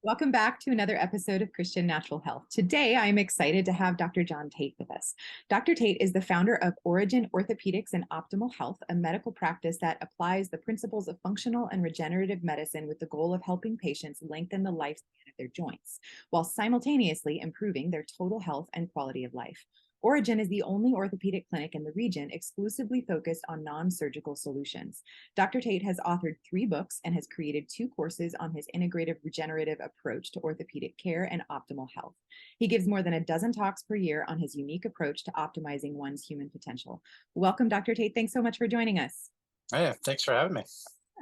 Welcome back to another episode of Christian Natural Health. Today, I'm excited to have Dr. John Tait with us. Dr. Tait is the founder of ORIGEN Orthopedics and Optimal Health, a medical practice that applies the principles of functional and regenerative medicine with the goal of helping patients lengthen the lifespan of their joints, while simultaneously improving their total health and quality of life. ORIGEN is the only orthopedic clinic in the region exclusively focused on non-surgical solutions. Dr. Tait has authored 3 books and has created 2 courses on his integrative regenerative approach to orthopedic care and optimal health. He gives more than a dozen talks per year on his unique approach to optimizing one's human potential. Welcome, Dr. Tait. Thanks so much for joining us. Hey, thanks for having me.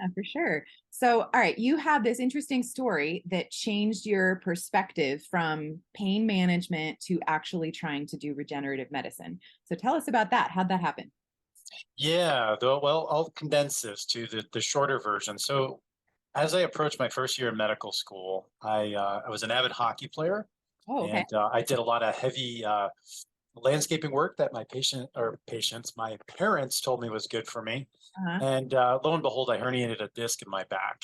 Yeah, for sure. So, all right, you have this interesting story that changed your perspective from pain management to actually trying to do regenerative medicine. So tell us about that. How'd that happen? Yeah, well, I'll condense this to the shorter version. So, as I approached my first year in medical school, I was an avid hockey player, Oh, okay. and I did a lot of heavy landscaping work that my parents told me was good for me. Uh-huh. And lo and behold, I herniated a disc in my back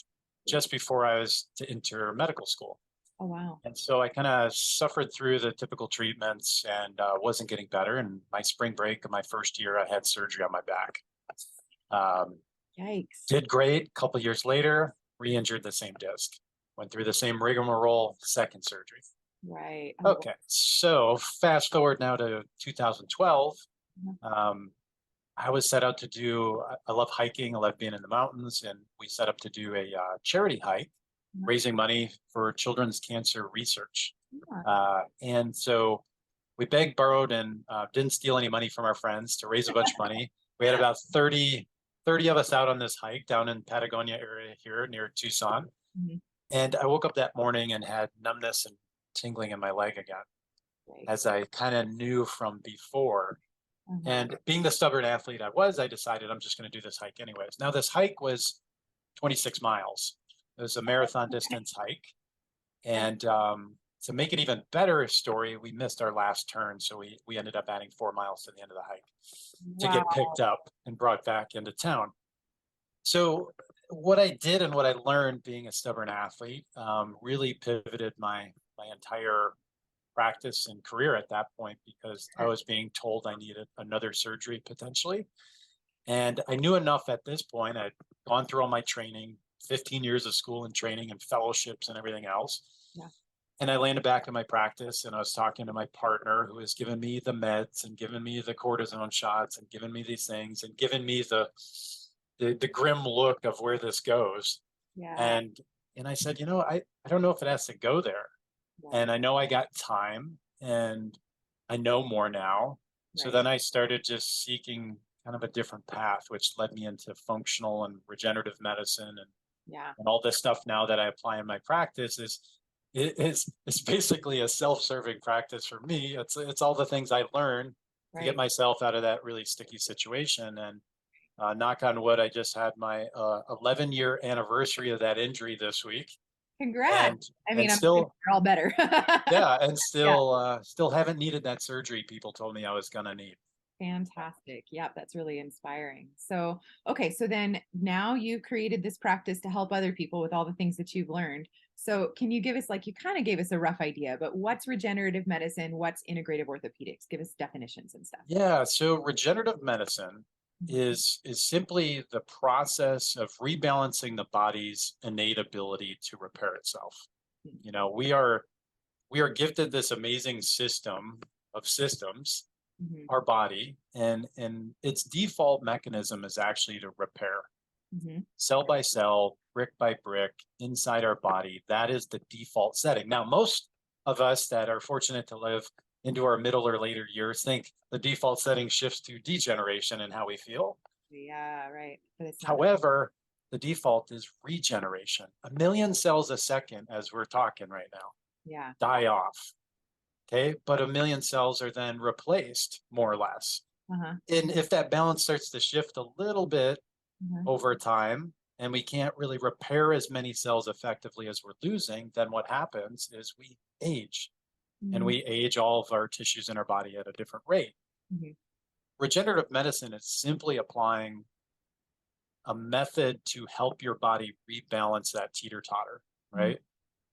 just before I was to enter medical school. Oh, wow. And so I kind of suffered through the typical treatments and wasn't getting better. And my spring break of my first year, I had surgery on my back. Um, Yikes. did great. A couple years later, re-injured the same disc. Went through the same rigmarole, second surgery. Right. Oh, Okay, so fast forward now to 2012. wow. Um, I was set out to do, I love hiking, I love being in the mountains, and we set up to do a charity hike, raising money for children's cancer research. Yeah. And so we begged, borrowed, and didn't steal any money from our friends to raise a bunch of money. We had about 30 of us out on this hike down in Patagonia area here near Tucson. Mhm. And I woke up that morning and had numbness and tingling in my leg again, Right. as I kind of knew from before. Uh-huh. And being the stubborn athlete I was, I decided I'm just going to do this hike anyways. Now, this hike was 26 miles. It was a marathon Okay. distance hike. And to make it even better story, we missed our last turn. So we ended up adding 4 miles to the end of the hike to get Wow. picked up and brought back into town. So what I did and what I learned being a stubborn athlete really pivoted my entire practice and career at that point because I was being told I needed another surgery potentially. And I knew enough at this point. I'd gone through all my training, 15 years of school and training and fellowships and everything else. Yeah. And I landed back in my practice and I was talking to my partner who was giving me the meds and giving me the cortisone shots and giving me these things and giving me the grim look of where this goes. Yeah. And I said, I don't know if it has to go there. Right. And I know I got time and I know more now. So Right. then I started just seeking kind of a different path, which led me into functional and regenerative medicine Yeah. and all this stuff now that I apply in my practice it's basically a self-serving practice for me. It's all the things I learned to get Right. myself out of that really sticky situation. And knock on wood, I just had my 11-year anniversary of that injury this week, Congrats. and I and mean, I'm assuming still you're all better. yeah, and Yeah. still haven't needed that surgery people told me I was gonna need. Fantastic. Yeah, that's really inspiring. So, okay, so then now you created this practice to help other people with all the things that you've learned. So, can you give us, like, you kind of gave us a rough idea, but what's regenerative medicine? What's integrative orthopedics? Give us definitions and stuff. Yeah, so regenerative medicine Mhm. is simply the process of rebalancing the body's innate ability to repair itself. You know, we are gifted this amazing system of systems, Mhm. our body, and its default mechanism is actually to repair Mhm. cell by cell, brick by brick, inside our body. That is the default setting. Now, most of us that are fortunate to live into our middle or later years think the default setting shifts to degeneration in how we feel. Yeah, right. But it's not. However, the default is regeneration. A million cells a second, as we're talking right now, Yeah. die off. Okay. But a million cells are then replaced, more or less. Uh-huh. And if that balance starts to shift a little bit Uh-huh. over time, and we can't really repair as many cells effectively as we're losing, then what happens is we age, and Mhm. we age all of our tissues in our body at a different rate. Mhm. Regenerative medicine is simply applying a method to help your body rebalance that teeter totter, Mhm. right?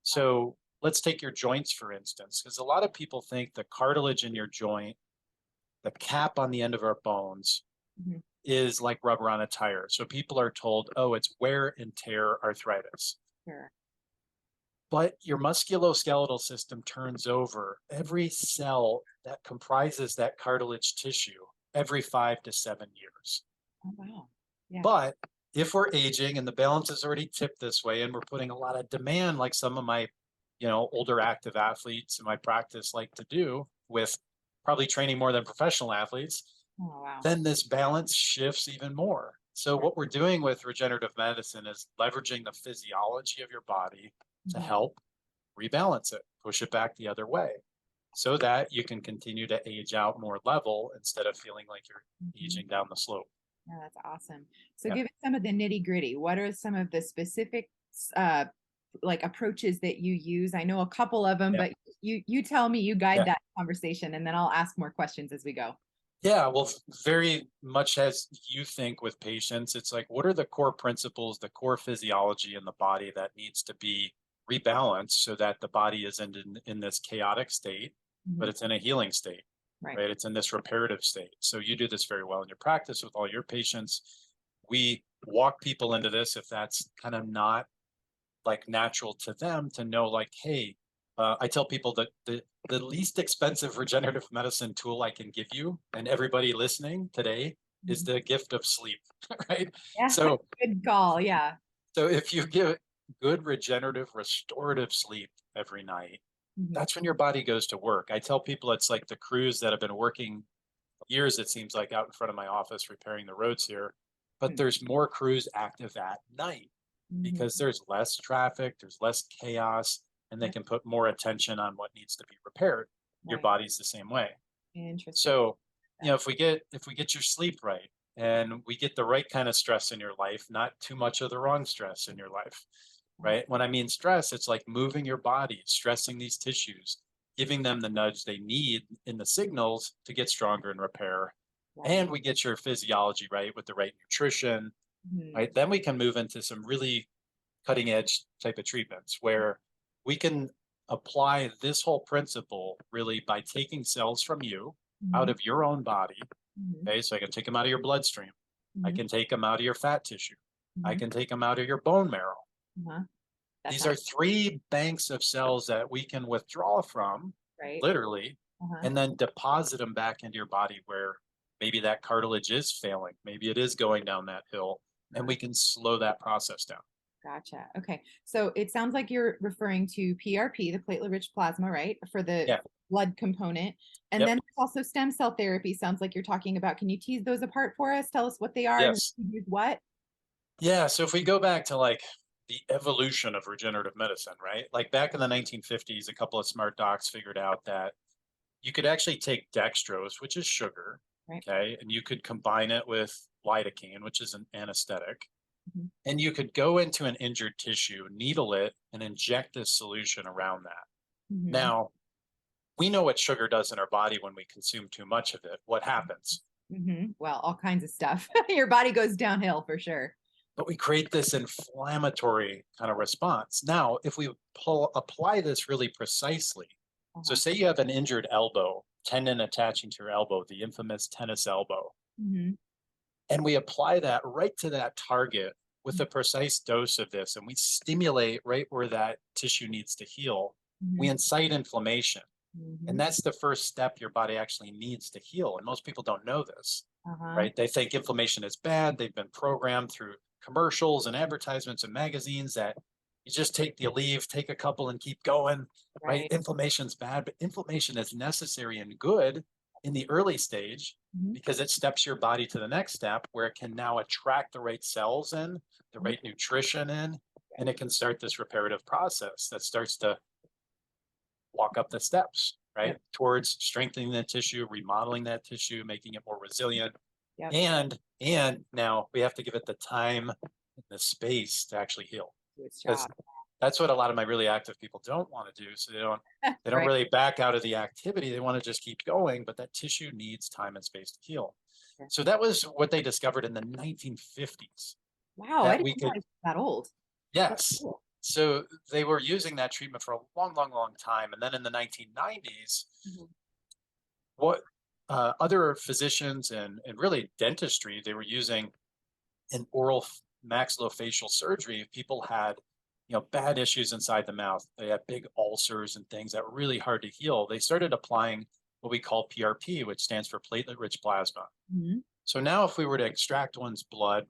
So let's take your joints, for instance, because a lot of people think the cartilage in your joint, the cap on the end of our bones, Mhm. is like rubber on a tire. So people are told, oh, it's wear and tear arthritis. Sure. But your musculoskeletal system turns over every cell that comprises that cartilage tissue every 5 to 7 years. Oh, wow. Yeah. But if we're aging and the balance is already tipped this way, and we're putting a lot of demand, like some of my, older active athletes in my practice like to do, with probably training more than professional athletes, Oh, wow. then this balance shifts even more. So Right. what we're doing with regenerative medicine is leveraging the physiology of your body to Mhm. help rebalance it, push it back the other way, so that you can continue to age out more level instead of feeling like you're Mhm. aging down the slope. Yeah, that's awesome. So Yeah. give us some of the nitty gritty. What are some of the specific like approaches that you use? I know a couple of them, Yeah. but you tell me, you guide Yeah. that conversation, and then I'll ask more questions as we go. Yeah, well, very much as you think with patients, it's like, what are the core principles, the core physiology in the body that needs to be rebalanced so that the body isn't in this chaotic state, but Mhm. it's in a healing state, Right. right? It's in this reparative state. So you do this very well in your practice with all your patients. We walk people into this if that's kind of not like natural to them, to know like, hey, I tell people that the least expensive regenerative medicine tool I can give you and everybody listening today is Mhm. the gift of sleep, right? Yeah. So Good call. Yeah. if you give good regenerative restorative sleep every night, Mhm. that's when your body goes to work. I tell people it's like the crews that have been working years, it seems like, out in front of my office repairing the roads here, but Mhm. there's more crews active at night Mhm. because there's less traffic, there's less chaos, and they Yep. can put more attention on what needs to be repaired. Your Right. body's the same way. Interesting. So, Yeah. if we get your sleep right, and we get the right kind of stress in your life, not too much of the wrong stress in your life, Right. right? When I mean stress, it's like moving your body, stressing these tissues, giving them the nudge they need in the signals to get stronger and repair. Right. And we get your physiology right with the right nutrition, Mhm. right? Then we can move into some really cutting edge type of treatments where we can apply this whole principle really by taking cells from you out Mhm. of your own body. Mhm. Okay, so I can take them out of your bloodstream, I Mhm. can take them out of your fat tissue, I Mhm. can take them out of your bone marrow. Uh-huh. That These sounds are three banks of cells that we can withdraw from, right. literally, Uh-huh. and then deposit them back into your body where maybe that cartilage is failing, maybe it is going down that hill, and Uh-huh. we can slow that process down. Gotcha. Okay. So it sounds like you're referring to PRP, the platelet-rich plasma, right? For the Yeah. blood component. And Yep. then there's also stem cell therapy, sounds like you're talking about. Can you tease those apart for us? Tell us what they are and Yes. who use what? Yeah. So if we go back to like the evolution of regenerative medicine, right? Like back in the 1950s, a couple of smart docs figured out that you could actually take dextrose, which is sugar, Right. okay, and you could combine it with lidocaine, which is an anesthetic, Mhm. and you could go into an injured tissue, needle it, and inject this solution around that. Mhm. Now, we know what sugar does in our body when we consume too much of it. What happens? Mhm. Well, all kinds of stuff. Your body goes downhill for sure. But we create this inflammatory kind of response. Now, if we apply this really precisely, so Uh-huh. say you have an injured elbow, tendon attaching to your elbow, the infamous tennis elbow, Mhm. and we apply that right to that target with a precise dose of this, and we stimulate right where that tissue needs to heal, we Mhm. incite inflammation. And Mhm. that's the first step your body actually needs to heal. And most people don't know this, Uh-huh. right? They think inflammation is bad. They've been programmed through commercials and advertisements and magazines that you just take the Aleve, take a couple and keep going, right? Right. Inflammation's bad, but inflammation is necessary and good in the early stage Mhm. because it steps your body to the next step where it can now attract the right cells in, the Mhm. right nutrition in, and it can start this reparative process that starts to walk up the steps, right? Yep. Towards strengthening the tissue, remodeling that tissue, making it more resilient. Yep. And now we have to give it the time and the space to actually heal. Do its Because job. that's what a lot of my really active people don't want to do. So they don't Right. really back out of the activity. They want to just keep going, but that tissue needs time and space to heal. Sure. So that was what they discovered in the 1950s, Wow, I that didn't we could. realize it was that old. That's Yes. cool. So they were using that treatment for a long, long, long time. And then in the 1990s, Mhm. what other physicians and really dentistry, they were using in maxillofacial surgery. If people had, bad issues inside the mouth, they had big ulcers and things that were really hard to heal. They started applying what we call PRP, which stands for platelet-rich plasma. Mhm. So now if we were to extract one's blood,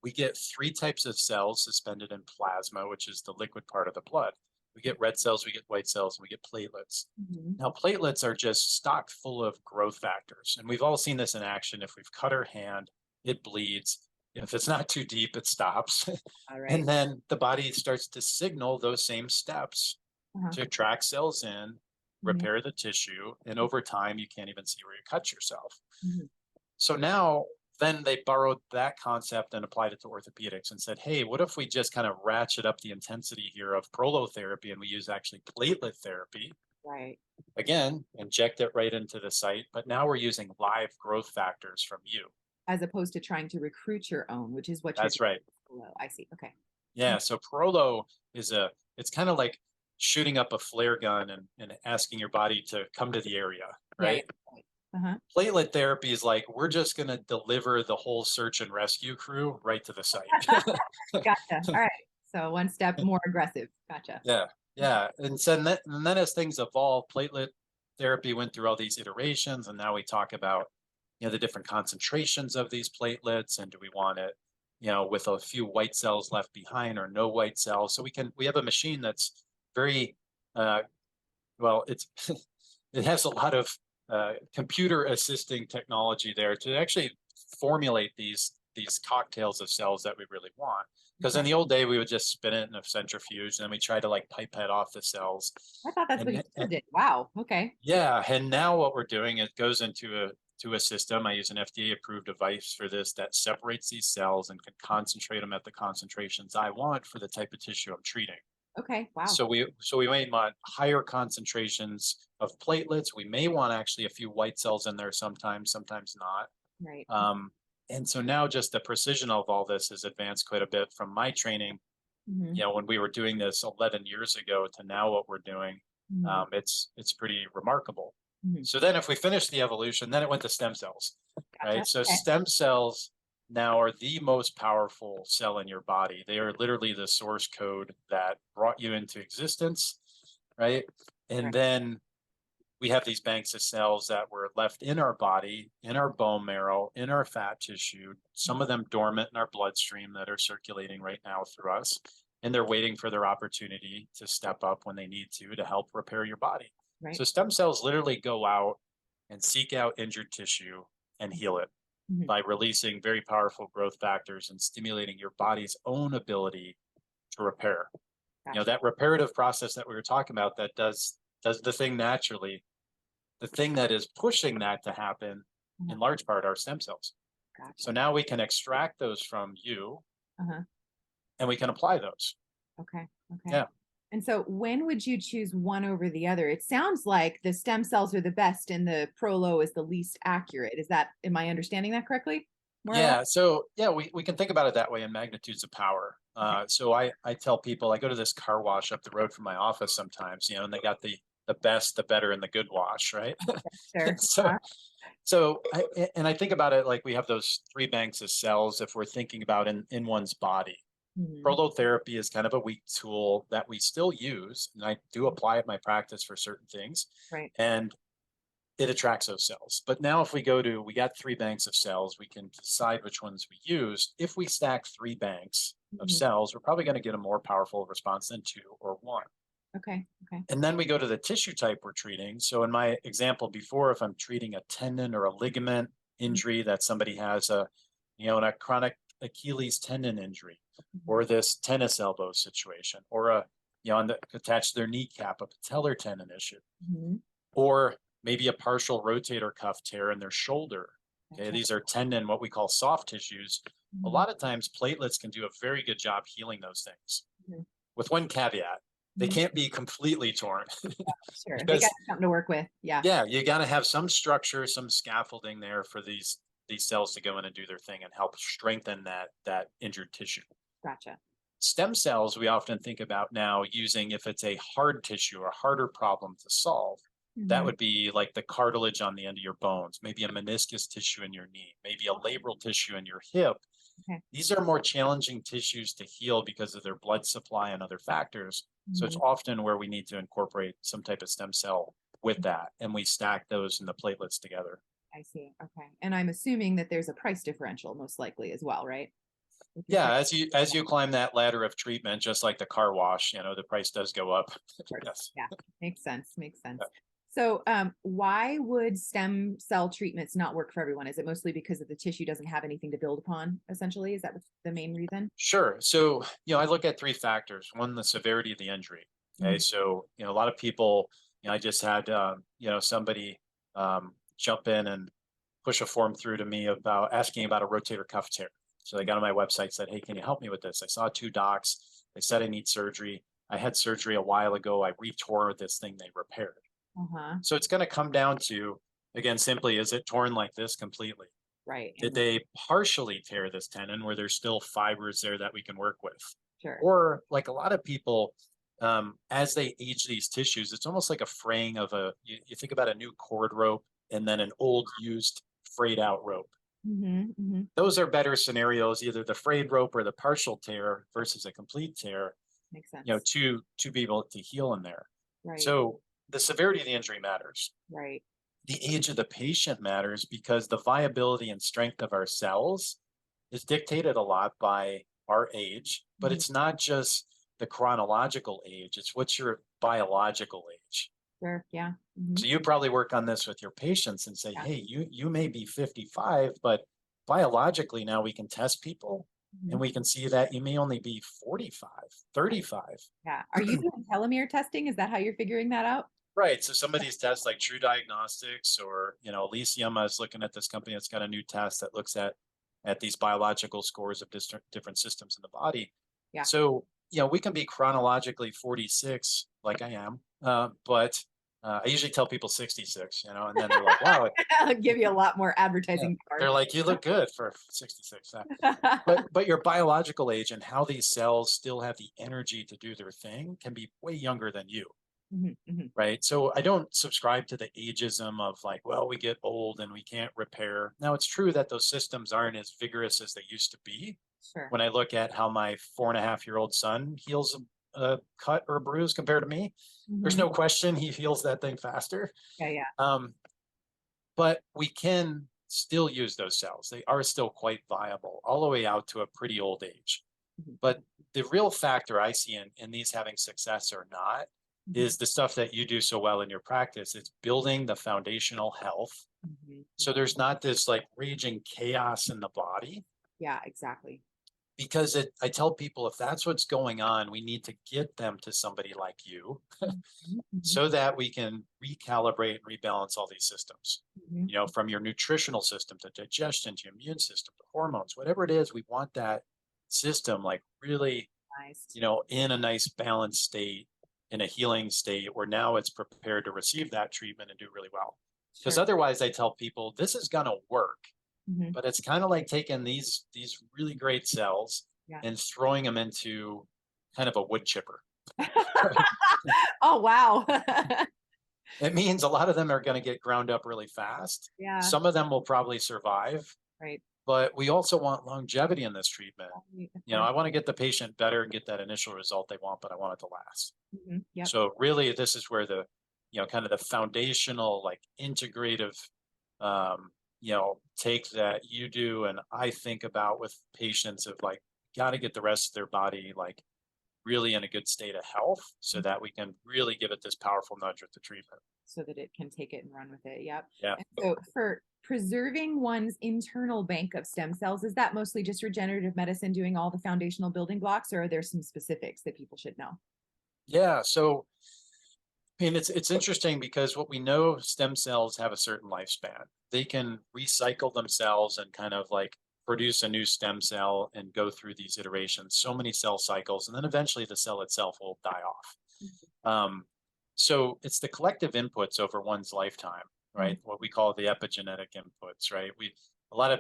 we get three types of cells suspended in plasma, which is the liquid part of the blood. We get red cells, we get white cells, and we get platelets. Mhm. Now, platelets are just stock full of growth factors. And we've all seen this in action. If we've cut our hand, it bleeds. If it's not too deep, it stops. All right. And then the body starts to signal those same steps Uh-huh. to track cells in, Mhm. repair the tissue. And over time, you can't even see where you cut yourself. Mhm. So now, then they borrowed that concept and applied it to orthopedics and said, hey, what if we just kind of ratchet up the intensity here of prolotherapy and we use actually platelet therapy? Right. Again, inject it right into the site, but now we're using live growth factors from you. As opposed to trying to recruit your own, which is what you're That's doing right. below. I see. Okay. Yeah. So prolo it's kind of like shooting up a flare gun and asking your body to come to the area, Yeah. right? Right. Uh-huh. Platelet therapy is like, we're just going to deliver the whole search and rescue crew right to the site. Gotcha. All right. So one step more aggressive. Gotcha. Yeah, Okay. yeah. And then as things evolved, platelet therapy went through all these iterations, and now we talk about, the different concentrations of these platelets, and do we want it, with a few white cells left behind or no white cells? So we have a machine that's very, uh, well, it's it has a lot of computer assisting technology there to actually formulate these cocktails of cells that we really want. Because in Okay. the old day, we would just spin it in a centrifuge, and then we try to like pipette off the cells. I thought that's what you And did. Wow. Okay. yeah, and now what we're doing is goes into a system. I use an FDA approved device for this that separates these cells and can concentrate them at the concentrations I want for the type of tissue I'm treating. Okay. Wow. So we may want higher concentrations of platelets. We may want actually a few white cells in there sometimes not. Right. Um, and so now just the precision of all this has advanced quite a bit from my training, Mhm. when we were doing this 11 years ago to now what we're doing. Mhm. It's pretty remarkable. Mhm. So then if we finish the evolution, then it went to stem cells, Gotcha. right? So Okay. stem cells now are the most powerful cell in your body. They are literally the source code that brought you into existence, right? And Right. then we have these banks of cells that were left in our body, in our bone marrow, in our fat tissue, some of them dormant in our bloodstream that are circulating right now through us. And they're waiting for their opportunity to step up when they need to help repair your body. Right. So stem cells literally go out and seek out injured tissue and heal it Mhm. by releasing very powerful growth factors and stimulating your body's own ability to repair. Gotcha. That reparative process that we were talking about that does the thing naturally. The thing that is pushing that to happen Uh-huh. in large part are stem cells. So Gotcha. now we can extract those from you Uh-huh. and we can apply those. Okay. Okay. Yeah. And so when would you choose one over the other? It sounds like the stem cells are the best and the prolo is the least accurate. Am I understanding that correctly? More or less? Yeah. So yeah, we can think about it that way in magnitudes of power. Okay. So I tell people I go to this car wash up the road from my office sometimes, and they got the best, the better, and the good wash, right? Sure. so I think about it like we have those three banks of cells if we're thinking about in one's body. Mhm. Prolotherapy is kind of a weak tool that we still use, and I do apply it in my practice for certain things, Right. and it attracts those cells. But now if we got three banks of cells, we can decide which ones we use. If we stack three banks of Mhm. cells, we're probably going to get a more powerful response than two or one. Okay. Okay. And then we go to the tissue type we're treating. So in my example before, if I'm treating a tendon or a ligament Mhm. injury that somebody has in a chronic Achilles tendon injury, Mhm. or this tennis elbow situation, or attached to their kneecap, a patellar tendon issue, Mhm. or maybe a partial rotator cuff tear in their shoulder. Okay, Gotcha. these are tendon, what we call soft tissues. A Mhm. lot of times platelets can do a very good job healing those things. Mhm. With one caveat, they Mhm. can't be completely torn Sure. They got because something to work with. Yeah. yeah, you got to have some structure, some scaffolding there for these cells to go in and do their thing and help strengthen that injured tissue. Gotcha. stem cells we often think about now using if it's a hard tissue or harder problem to solve. That would be like the cartilage on the end of your bones, maybe a meniscus tissue in your knee, maybe a labral tissue in your hip. Okay. These are more challenging tissues to heal because of their blood supply and other factors. So it's often where we need to incorporate some type of stem cell with that, and we stack those and the platelets together. I see. Okay. And I'm assuming that there's a price differential most likely as well, right? With your Yeah, stem as you climb that ladder of treatment, just like the car wash, the price does go up. cells. Yes. Yeah, makes sense. Makes sense. Yeah. So, why would stem cell treatments not work for everyone? Is it mostly because of the tissue doesn't have anything to build upon, essentially? Is that the main reason? Sure. So, I look at three factors. One, the severity of the injury. Okay. So, a lot of people, I just had, somebody jump in and push a form through to me about asking about a rotator cuff tear. So they got on my website, said, hey, can you help me with this? I saw two docs. They said I need surgery. I had surgery a while ago. I retore this thing they repaired. So it's going to come down to, again, simply, is it torn like this completely? Right. Did they partially tear this tendon where there's still fibers there that we can work with? Sure. Or like a lot of people, as they age these tissues, it's almost like a fraying of you think about a new cord rope and then an old used frayed out rope. Those are better scenarios, either the frayed rope or the partial tear versus a complete tear, Makes sense. to be able to heal in there. Right. So the severity of the injury matters. Right. The age of the patient matters because the viability and strength of our cells is dictated a lot by our age, but it's not just the chronological age, it's what's your biological age. Sure. Yeah. So you probably work on this with your patients and say, Yeah. hey, you may be 55, but biologically now we can test people and we can see that you may only be 45, 35. Yeah. Are you doing telomere testing? Is that how you're figuring that out? Right. So some of these tests like True Diagnostics or, Elysium, I was looking at this company that's got a new test that looks at these biological scores of different systems in the body. Yeah. So, we can be chronologically 46 like I am, but I usually tell people 66, and then they're like, wow. I'll give you a lot more advertising power. They're like, you look good for 66. But your biological age and how these cells still have the energy to do their thing can be way younger than you. Right. So I don't subscribe to the ageism of like, well, we get old and we can't repair. Now, it's true that those systems aren't as vigorous as they used to be. Sure. When I look at how my 4.5-year-old son heals a cut or a bruise compared to me, there's no question he heals that thing faster. Yeah. But we can still use those cells. They are still quite viable all the way out to a pretty old age. But the real factor I see in these having success or not is the stuff that you do so well in your practice. It's building the foundational health. So there's not this like raging chaos in the body. Yeah, exactly. Because I tell people if that's what's going on, we need to get them to somebody like you so that we can recalibrate and rebalance all these systems, from your nutritional system to digestion to immune system to hormones, whatever it is, we want that system like really, in a nice balanced state, in a healing state where now it's prepared to receive that treatment and do really well. Because otherwise I tell people this is going to work, but it's kind of like taking these really great cells and throwing them into kind of a wood chipper. Oh, wow. It means a lot of them are going to get ground up really fast. Yeah. Some of them will probably survive. Right. But we also want longevity in this treatment. Right. I want to get the patient better and get that initial result they want, but I want it to last. Yep. So really, this is where the, kind of the foundational, like integrative, take that you do and I think about with patients of like, got to get the rest of their body like really in a good state of health so that we can really give it this powerful nudge with the treatment. So that it can take it and run with it. Yep. Yeah. And so for preserving one's internal bank of stem cells, is that mostly just regenerative medicine doing all the foundational building blocks, or are there some specifics that people should know? Yeah. So, I mean, it's interesting because what we know, stem cells have a certain lifespan. They can recycle themselves and kind of like produce a new stem cell and go through these iterations, so many cell cycles, and then eventually the cell itself will die off. So it's the collective inputs over one's lifetime, right? What we call the epigenetic inputs, right? A lot of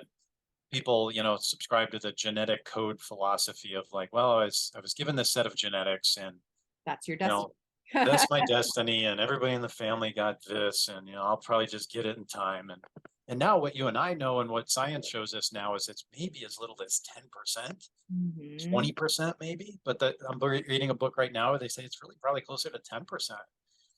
people, subscribe to the genetic code philosophy of like, well, I was given this set of genetics, and That's your you destiny. know, that's my destiny, and everybody in the family got this, and I'll probably just get it in time. And now what you and I know and what science shows us now is it's maybe as little as 10%, Hmm. 20% maybe. But I'm reading a book right now where they say it's really probably closer to 10%,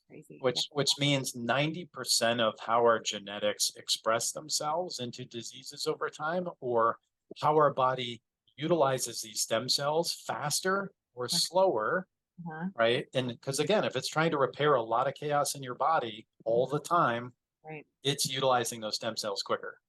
Crazy. Yeah. which means 90% of how our genetics express themselves into diseases over time, or how our body utilizes these stem cells faster or slower, Uh-huh. right? And because again, if it's trying to repair a lot of chaos in your body all the time, Right. it's utilizing those stem cells quicker.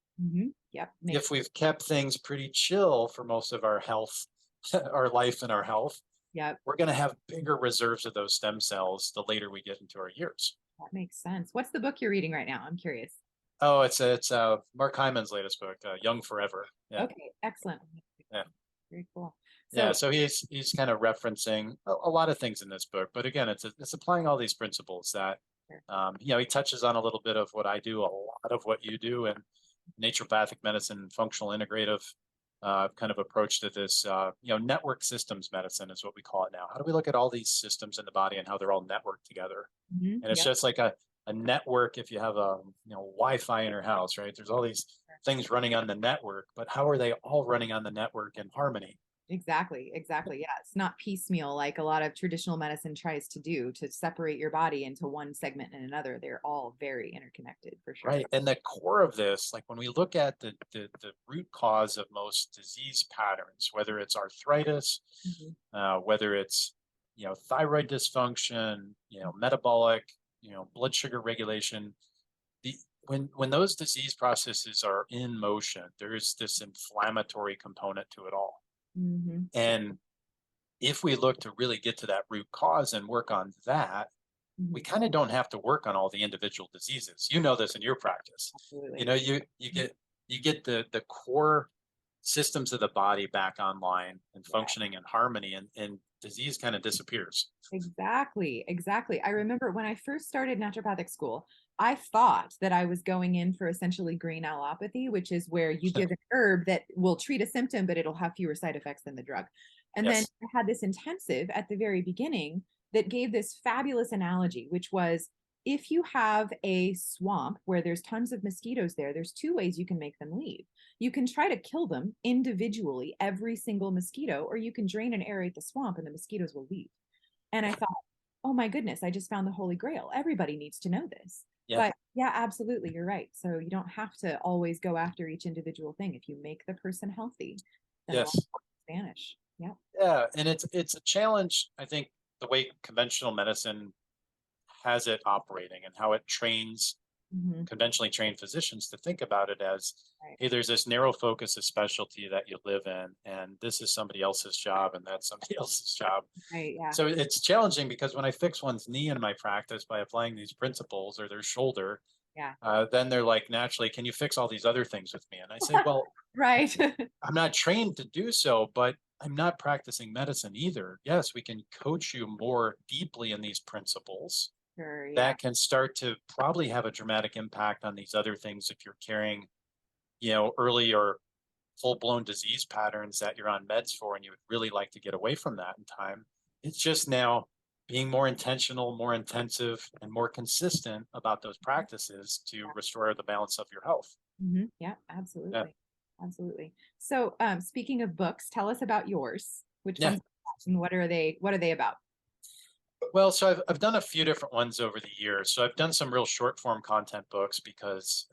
Yep. If we've kept things pretty chill for most of our health, our life and our health, Yep. we're going to have bigger reserves of those stem cells the later we get into our years. That makes sense. What's the book you're reading right now? I'm curious. Oh, it's Mark Hyman's latest book, Young Forever. Yeah, Okay. Excellent. yeah, Very cool. yeah. So, So he's kind of referencing a lot of things in this book, but again, it's applying all these principles that he touches on a little bit of what I do, a lot of what you do, and naturopathic medicine, functional integrative kind of approach to this. Network systems medicine is what we call it now. How do we look at all these systems in the body and how they're all networked together? And it's yep. just like a network. If you have a Wi-Fi in your house, right? There's all these things running on the network, but how are they all running on the network in harmony? Exactly. Exactly. Yeah. It's not piecemeal like a lot of traditional medicine tries to do to separate your body into one segment and another. They're all very interconnected for sure. Right. And the core of this, like when we look at the root cause of most disease patterns, whether it's arthritis, Mhm. whether it's, thyroid dysfunction, metabolic, blood sugar regulation, the when those disease processes are in motion, there's this inflammatory component to it all. And if we look to really get to that root cause and work on that, we Mhm. kind of don't have to work on all the individual diseases. You know this in your practice. Absolutely. You get the core systems of the body back online and Yeah. functioning in harmony, and disease kind of disappears. Exactly, exactly. I remember when I first started naturopathic school, I thought that I was going in for essentially green allopathy, which is where you give an herb that will treat a symptom, but it'll have fewer side effects than the drug. And then Yes. I had this intensive at the very beginning that gave this fabulous analogy, which was if you have a swamp where there's tons of mosquitoes there, there's two ways you can make them leave. You can try to kill them individually, every single mosquito, or you can drain and aerate the swamp and the mosquitoes will leave. And I thought, oh my goodness, I just found the Holy Grail. Everybody needs to know this. Yeah. But yeah, absolutely, you're right. So you don't have to always go after each individual thing. If you make the person healthy, then a lot Yes. of things vanish. Yeah. Yeah. And it's a challenge, I think, the way conventional medicine has it operating and how it trains Hmm. conventionally trained physicians to think about it as, Right. hey, there's this narrow focus of specialty that you live in, and this is somebody else's job, and that's somebody else's job. Right. Yeah. So it's challenging because when I fix one's knee in my practice by applying these principles, or their shoulder, Yeah. then they're like, naturally, can you fix all these other things with me? And I say, well, Right. I'm not trained to do so, but I'm not practicing medicine either. Yes, we can coach you more deeply in these principles Sure. Yeah. that can start to probably have a dramatic impact on these other things if you're carrying, early or full-blown disease patterns that you're on meds for, and you would really like to get away from that in time. It's just now being more intentional, more intensive, and more consistent about those practices to restore the balance of your health. Yeah. Yeah. Absolutely. Absolutely. So, speaking of books, tell us about yours. Which Yeah. ones and what are they? What are they about? Well, so I've done a few different ones over the years. So I've done some real short form content books because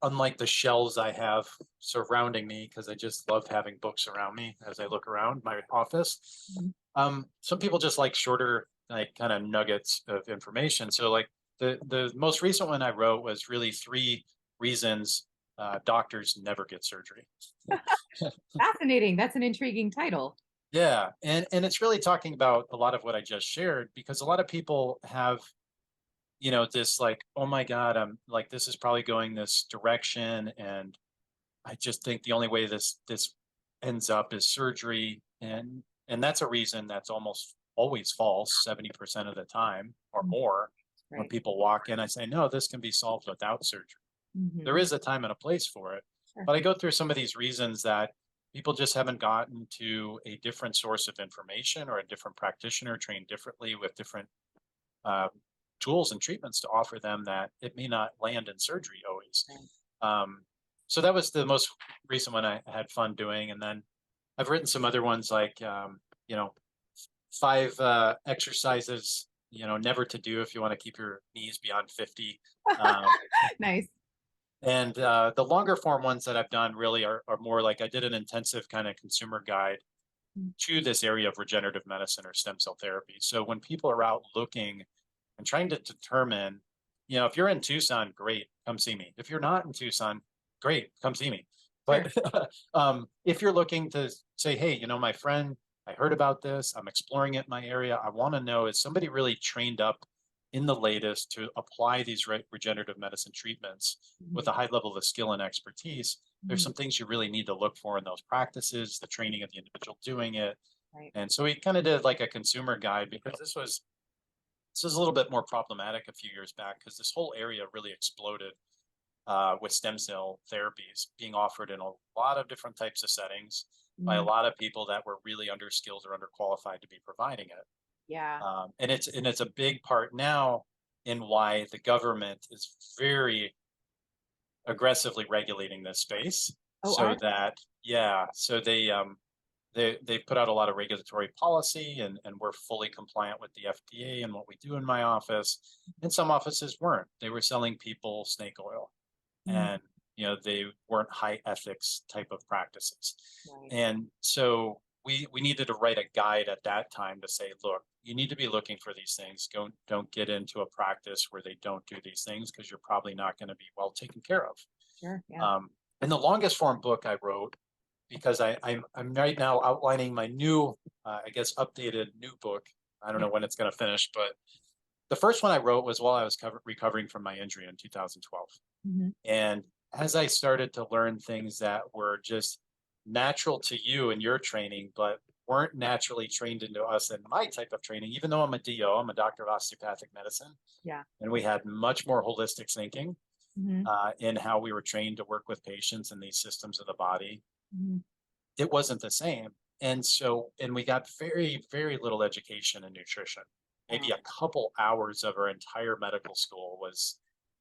unlike the shelves I have surrounding me, because I just love having books around me as I look around my office. Mhm. Some people just like shorter, like kind of nuggets of information. So like the most recent one I wrote was really 3 reasons doctors never get surgery. Fascinating. That's an intriguing title. Yeah, and it's really talking about a lot of what I just shared, because a lot of people have, this like, oh my God, I'm like, this is probably going this direction, and I just think the only way this ends up is surgery, and that's a reason that's almost always false 70% of the time or Mhm. more. When Right. people walk in, I say, no, this can be solved without surgery. There Hmm. is a time and a place for it, Sure. But I go through some of these reasons that people just haven't gotten to a different source of information or a different practitioner trained differently with different uh, tools and treatments to offer them that it may not land in surgery always. Right. Um, so that was the most recent one I had fun doing. And then I've written some other ones like, you know, 5 exercises, never to do if you want to keep your knees beyond 50. Um, Nice. and the longer form ones that I've done really are more like I did an intensive kind of consumer guide Mm. to this area of regenerative medicine or stem cell therapy. So when people are out looking and trying to determine, if you're in Tucson, great, come see me. If you're not in Tucson, great, come see me. Sure. But if you're looking to say, hey, my friend, I heard about this, I'm exploring it in my area, I want to know, is somebody really trained up in the latest to apply these regenerative medicine treatments with a high level of skill and expertise? There's some things you really need to look for in those practices, the training of the individual doing it. Right. And so we kind of did like a consumer guide because this was a little bit more problematic a few years back because this whole area really exploded with stem cell therapies being offered in a lot of different types of settings by a Mm. lot of people that were really underskilled or underqualified to be providing it. Yeah. And it's a big part now in why the government is very aggressively regulating this space Oh, so are that so they put out a lot of regulatory policy and we're fully compliant with the FDA and what we do in my office. And some offices weren't. They were selling people snake oil Mm. and they weren't high ethics type of practices. Right. And so we needed to write a guide at that time to say, look, you need to be looking for these things. Don't get into a practice where they don't do these things because you're probably not going to be well taken care of. Sure. Yeah. And the longest form book I wrote, because I'm right now outlining my new, I guess, updated new book. I don't Yeah. know when it's going to finish, but the first one I wrote was while I was recovering from my injury in 2012. Mhm. And as I started to learn things that were just natural to you in your training, but weren't naturally trained into us in my type of training, even though I'm a DO, I'm a doctor of osteopathic medicine, Yeah. and we had much more holistic thinking Mhm. in how we were trained to work with patients and these systems of the body. Mhm. It wasn't the same. And we got very, very little education in nutrition. Maybe Wow. a couple hours of our entire medical school was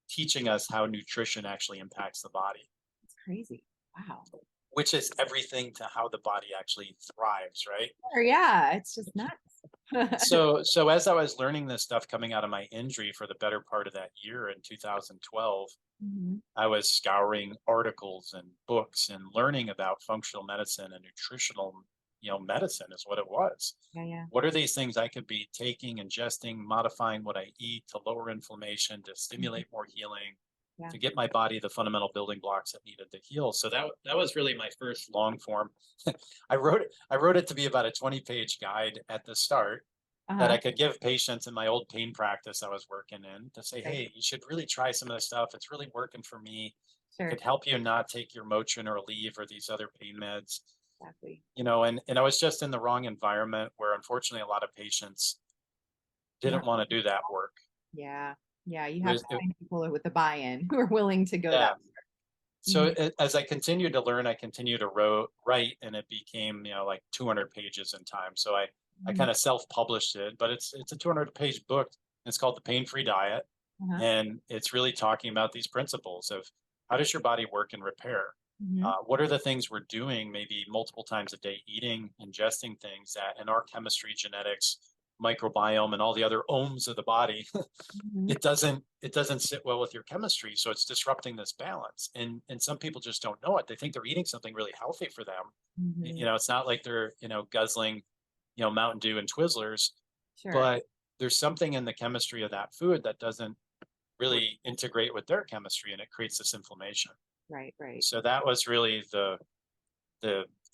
teaching us how nutrition actually impacts the body, It's crazy. Wow. which is everything to how the body actually thrives, right? Sure, yeah, it's just nuts. So as I was learning this stuff coming out of my injury for the better part of that year in 2012, Mhm. I was scouring articles and books and learning about functional medicine and nutritional, medicine is what it was. Yeah, yeah. What are these things I could be taking, ingesting, modifying what I eat to lower inflammation, to Mhm. stimulate more healing, Yeah. to get my body the fundamental building blocks it needed to heal. So that was really my first long form. I wrote it to be about a 20-page guide at the start that I Uh-huh. could give patients in my old pain practice I was working in to say, Right. hey, you should really try some of this stuff. It's really working for me. It Sure. could help you not take your Motrin or Aleve or these other pain meds. Exactly. And I was just in the wrong environment where unfortunately a lot of patients Yeah. didn't want to do that work. Yeah. Yeah, you have to It, find people with a buy-in who are willing to go that. yeah. So Mhm. as I continued to learn, I continued to write, and it became like 200 pages in time. So I Mhm. kind of self-published it, but it's a 200-page book. It's called The Pain-Free Diet, Uh-huh. and it's really talking about these principles of how does your body work and repair. Mhm. What are the things we're doing, maybe multiple times a day, eating, ingesting things that in our chemistry, genetics, microbiome, and all the other ohms of the body Mhm. it doesn't sit well with your chemistry, so it's disrupting this balance. And some people just don't know it. They think they're eating something really healthy for them. Mhm. It's not like they're guzzling Mountain Dew and Twizzlers, Sure. but there's something in the chemistry of that food that doesn't Work. really integrate with their chemistry, and it creates this inflammation. Right, right. So that was really the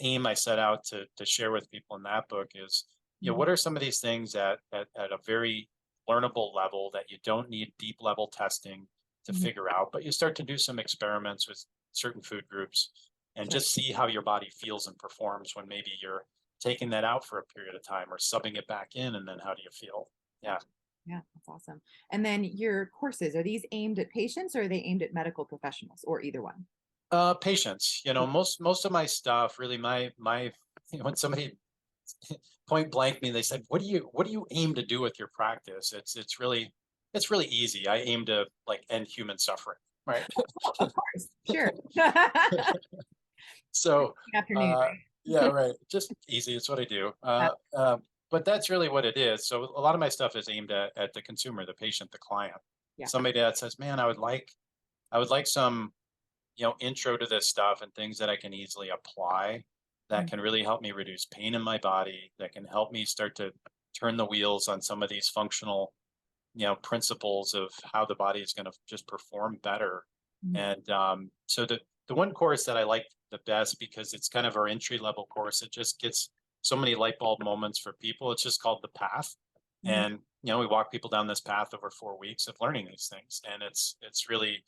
aim I set out to share with people in that book is, Mhm. what are some of these things at a very learnable level that you don't need deep level testing to Mhm. figure out, but you start to do some experiments with certain food groups and Sure. just see how your body feels and performs when maybe you're taking that out for a period of time or subbing it back in, and then how do you feel? Yeah. Gotcha. Yeah, that's awesome. And then your courses, are these aimed at patients or are they aimed at medical professionals or either one? Patience, most of my stuff really, when somebody point blank me, they said, what do you aim to do with your practice? It's really easy. I aim to like end human suffering, right? Of course, sure. So, Afternoon. uh, yeah, right. Just easy. It's what I do. But that's really what it is. So a lot of my stuff is aimed at the consumer, the patient, the client. Yeah. Somebody that says, man, I would like some, intro to this stuff and things that I can easily apply that can really help me reduce pain in my body, that can help me start to turn the wheels on some of these functional, principles of how the body is going to just perform better. And so the one course that I like the best, because it's kind of our entry level course, it just gets so many light bulb moments for people. It's just called The Path. And, we walk people down this path over 4 weeks of learning these things. And it's really,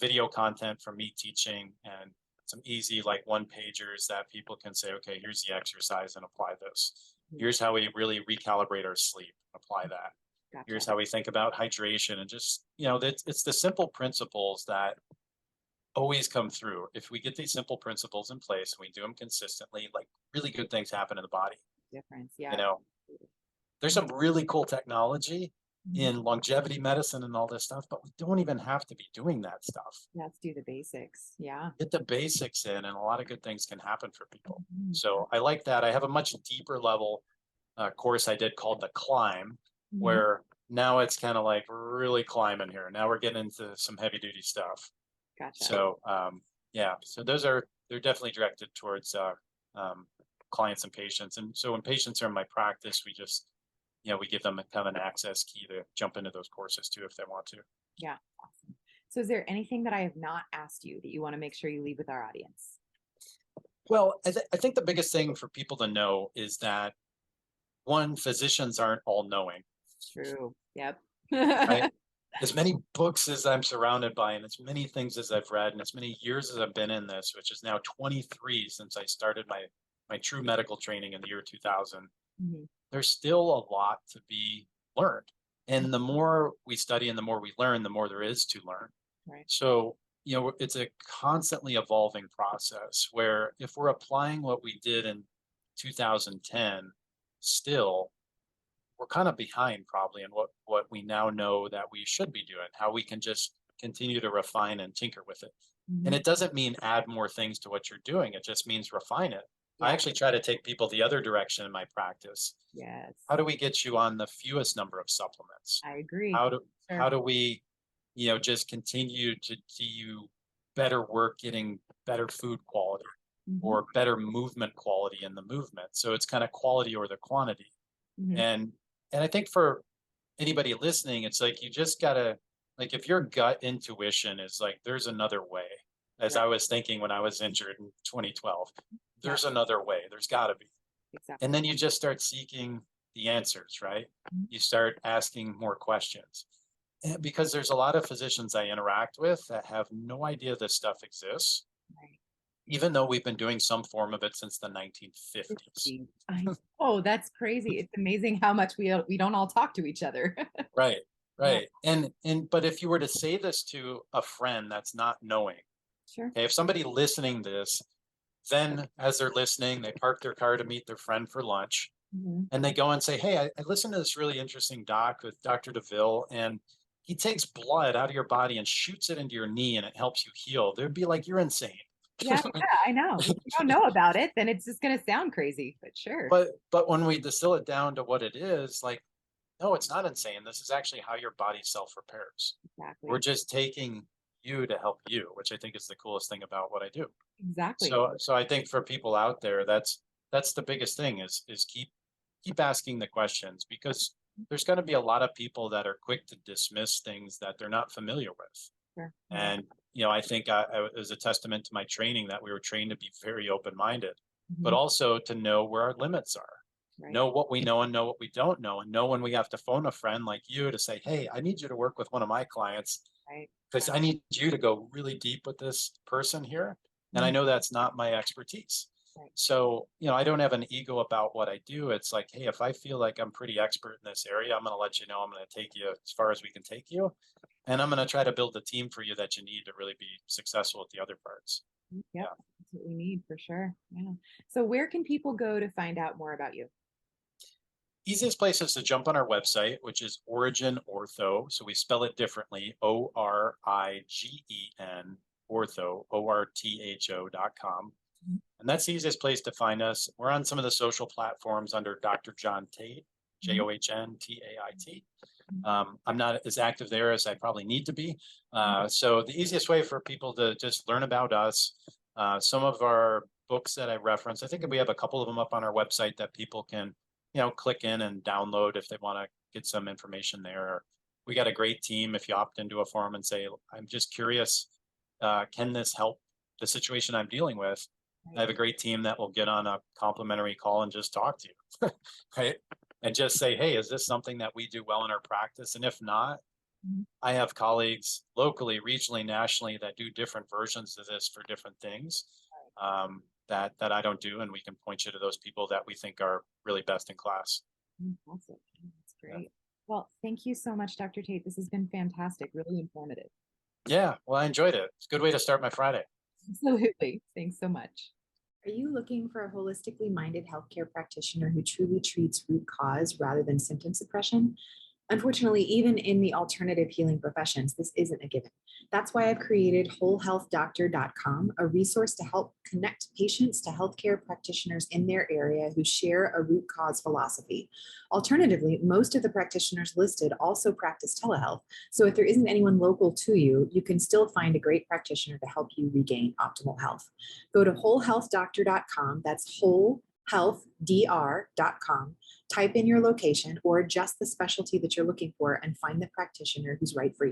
video content from me teaching and some easy like one pagers that people can say, okay, here's the exercise and apply this. Here's how we really recalibrate our sleep, apply that. Gotcha. Here's how we think about hydration, and just, it's the simple principles that always come through. If we get these simple principles in place and we do them consistently, like really good things happen in the body. Difference. Yeah. There's some really cool technology in longevity medicine and all this stuff, but we don't even have to be doing that stuff. Let's do the basics. Yeah. Get the basics in, and a lot of good things can happen for people. So I like that. I have a much deeper level course I did called The Climb, where now it's kind of like we're really climbing here. Now we're getting into some heavy duty stuff. Gotcha. So so they're definitely directed towards clients and patients. And so when patients are in my practice, we just, we give them kind of an access key to jump into those courses too, if they want to. Yeah. Awesome. So is there anything that I have not asked you that you want to make sure you leave with our audience? Well, I think the biggest thing for people to know is that, one, physicians aren't all knowing. True. Yep. Right? As many books as I'm surrounded by, and as many things as I've read, and as many years as I've been in this, which is now 23 since I started my true medical training in the year 2000, there's still a lot to be learned. And the more we study and the more we learn, the more there is to learn. Right. So, it's a constantly evolving process where if we're applying what we did in 2010, still, we're kind of behind probably in what we now know that we should be doing, how we can just continue to refine and tinker with it. And it doesn't mean add more things to what you're doing. It just means refine it. Yeah. I actually try to take people the other direction in my practice. Yes. How do we get you on the fewest number of supplements? I agree. How do we, just continue to do you better work getting better food quality or better movement quality in the movement? So it's kind of quality or the quantity. And I think for anybody listening, it's like you just gotta, like, if your gut intuition is like there's another way, as I was thinking when I was injured in 2012, there's another way, there's got to be. Exactly. And then you just start seeking the answers, right? You start asking more questions. And because there's a lot of physicians I interact with that have no idea this stuff exists, even though we've been doing some form of it since the 1950s. Oh, that's crazy. It's amazing how much we don't all talk to each other. Right. But if you were to say this to a friend that's not knowing, Sure. okay, if somebody listening to this, then as they're listening, they park their car to meet their friend for lunch, and they go and say, hey, I listened to this really interesting doc with Dr. DeVille, and he takes blood out of your body and shoots it into your knee and it helps you heal. They'd be like, you're insane. Yeah, I know. If you don't know about it, then it's just going to sound crazy, but sure. But when we distill it down to what it is, like, no, it's not insane. This is actually how your body self-repairs. Exactly. We're just taking you to help you, which I think is the coolest thing about what I do. Exactly. So I think for people out there, that's the biggest thing is keep asking the questions, because there's going to be a lot of people that are quick to dismiss things that they're not familiar with. Sure. And, I think it was a testament to my training that we were trained to be very open-minded, but also to know where our limits are. Right. Know what we know and know what we don't know, and know when we have to phone a friend like you to say, hey, I need you to work with one of my clients, because I need you to go really deep with this person here. And I know that's not my expertise. Right. So, I don't have an ego about what I do. It's like, hey, if I feel like I'm pretty expert in this area, I'm going to let you know. I'm going to take you as far as we can take you. And I'm going to try to build the team for you that you need to really be successful with the other parts. Yep, Yeah. that's what we need for sure. Yeah. So where can people go to find out more about you? Easiest place is to jump on our website, which is Origin Ortho. So we spell it differently, ORIGEN, Ortho, ORTHO.com. Mhm. And that's the easiest place to find us. We're on some of the social platforms under Dr. John Tait, Mhm. JOHNTAIT. Mhm. I'm not as active there as I probably need to be. Mhm. So the easiest way for people to just learn about us, some of our books that I reference, I think we have a couple of them up on our website that people can, click in and download if they want to get some information there. We got a great team. If you opt into a forum and say, I'm just curious, can this help the situation I'm dealing with? I Right. have a great team that will get on a complimentary call and just talk to you, right? And just say, hey, is this something that we do well in our practice? And if not, Mhm. I have colleagues locally, regionally, nationally that do different versions of this for different things that I don't do, and we can point you to those people that we think are really best in class. Fantastic. That's Yeah. great. Well, thank you so much, Dr. Tate. This has been fantastic, really informative. Yeah, well, I enjoyed it. It's a good way to start my Friday. Absolutely. Thanks so much. Are you looking for a holistically minded healthcare practitioner who truly treats root cause rather than symptom suppression? Unfortunately, even in the alternative healing professions, this isn't a given. That's why I've created wholehealthdoctor.com, a resource to help connect patients to healthcare practitioners in their area who share a root cause philosophy. Alternatively, most of the practitioners listed also practice telehealth. So if there isn't anyone local to you, you can still find a great practitioner to help you regain optimal health. Go to wholehealthdoctor.com. That's wholehealthdr.com. Type in your location or just the specialty that you're looking for and find the practitioner who's right for you.